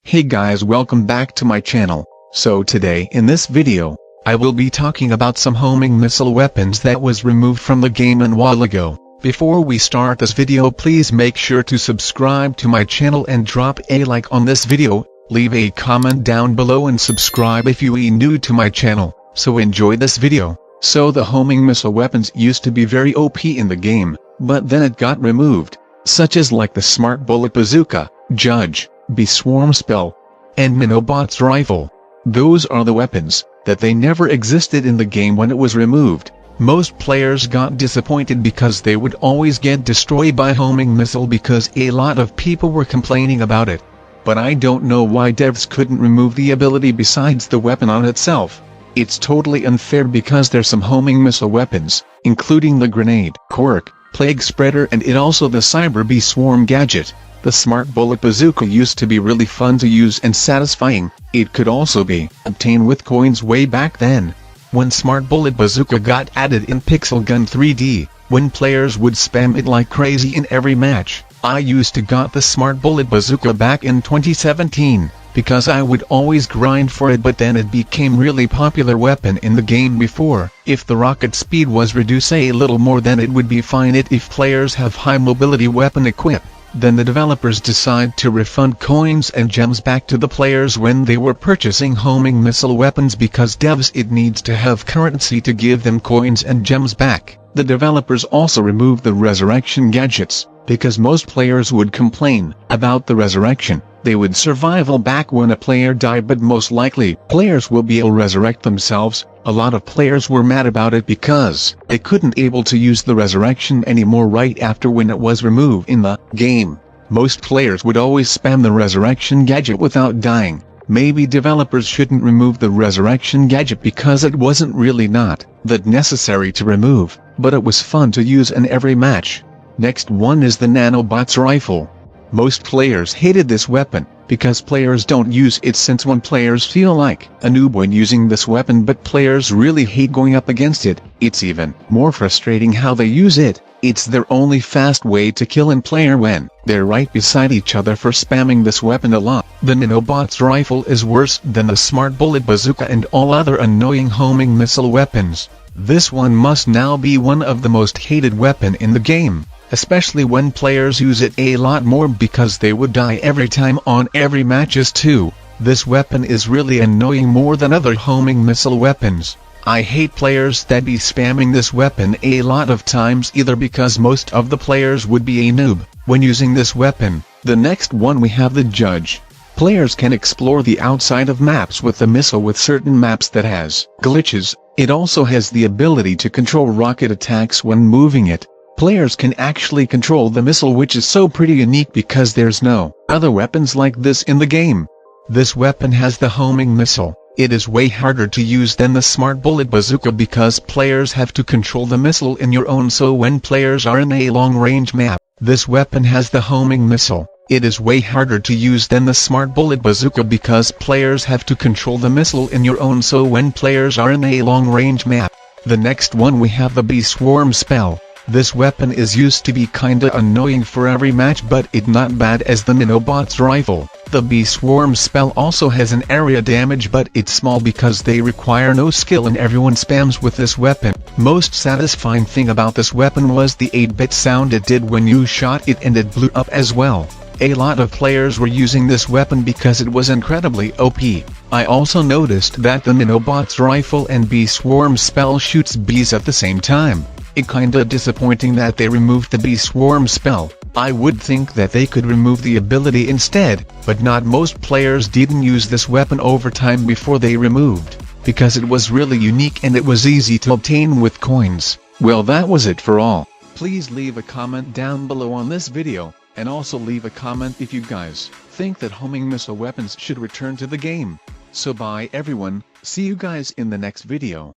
Hey guys, welcome back to my channel. So today in this video, I will be talking about some homing missile weapons that was removed from the game a while ago. Before we start this video, please make sure to subscribe to my channel and drop a like on this video, leave a comment down below and subscribe if you are new to my channel. So enjoy this video. So the homing missile weapons used to be very OP in the game, but then it got removed, such as like the Smart Bullet Bazooka, Judge, Bee Swarm Spell, and Minobot's Rifle. Those are the weapons that they never existed in the game when it was removed. Most players got disappointed because they would always get destroyed by homing missile because a lot of people were complaining about it. But I don't know why devs couldn't remove the ability besides the weapon on itself. It's totally unfair because there's some homing missile weapons, including the Grenade, Quirk, Plague Spreader, and also the Cyber Bee Swarm gadget. The Smart Bullet Bazooka used to be really fun to use and satisfying. It could also be obtained with coins way back then. When Smart Bullet Bazooka got added in Pixel Gun 3D, when players would spam it like crazy in every match, I used to got the Smart Bullet Bazooka back in 2017, because I would always grind for it, but then it became really popular weapon in the game before. If the rocket speed was reduced a little more, then it would be fine. If players have high mobility weapon equipped, then the developers decide to refund coins and gems back to the players when they were purchasing homing missile weapons, because devs it needs to have currency to give them coins and gems back. The developers also removed the resurrection gadgets, because most players would complain about the resurrection. They would survival back when a player died, but most likely players will be able to resurrect themselves. A lot of players were mad about it because they couldn't able to use the resurrection anymore right after when it was removed in the game. Most players would always spam the resurrection gadget without dying. Maybe developers shouldn't remove the resurrection gadget because it wasn't really not that necessary to remove, but it was fun to use in every match. Next one is the Nanobot's Rifle. Most players hated this weapon, because players don't use it since when players feel like a noob when using this weapon, but players really hate going up against it. It's even more frustrating how they use it. It's their only fast way to kill a player when they're right beside each other for spamming this weapon a lot. The Nanobot's Rifle is worse than the Smart Bullet Bazooka and all other annoying homing missile weapons. This one must now be one of the most hated weapon in the game, especially when players use it a lot more because they would die every time on every matches too. This weapon is really annoying more than other homing missile weapons. I hate players that be spamming this weapon a lot of times, either because most of the players would be a noob when using this weapon. The next one we have the Judge. Players can explore the outside of maps with the missile with certain maps that has glitches. It also has the ability to control rocket attacks when moving it. Players can actually control the missile, which is so pretty unique because there's no other weapons like this in the game. This weapon has the homing missile. It is way harder to use than the Smart Bullet Bazooka because players have to control the missile in your own, so when players are in a long-range map, this weapon has the homing missile. It is way harder to use than the Smart Bullet Bazooka because players have to control the missile in your own, so when players are in a long-range map. The next one we have the Bee Swarm Spell. This weapon is used to be kinda annoying for every match, but it not bad as the Nanobot's Rifle. The Bee Swarm Spell also has an area damage, but it's small because they require no skill and everyone spams with this weapon. Most satisfying thing about this weapon was the 8-bit sound it did when you shot it, and it blew up as well. A lot of players were using this weapon because it was incredibly OP. I also noticed that the Nanobot's Rifle and Bee Swarm Spell shoots bees at the same time. It kinda disappointing that they removed the Bee Swarm Spell. I would think that they could remove the ability instead, but not most players didn't use this weapon over time before they removed, because it was really unique and it was easy to obtain with coins. Well, that was it for all. Please leave a comment down below on this video, and also leave a comment if you guys think that homing missile weapons should return to the game. So bye everyone, see you guys in the next video.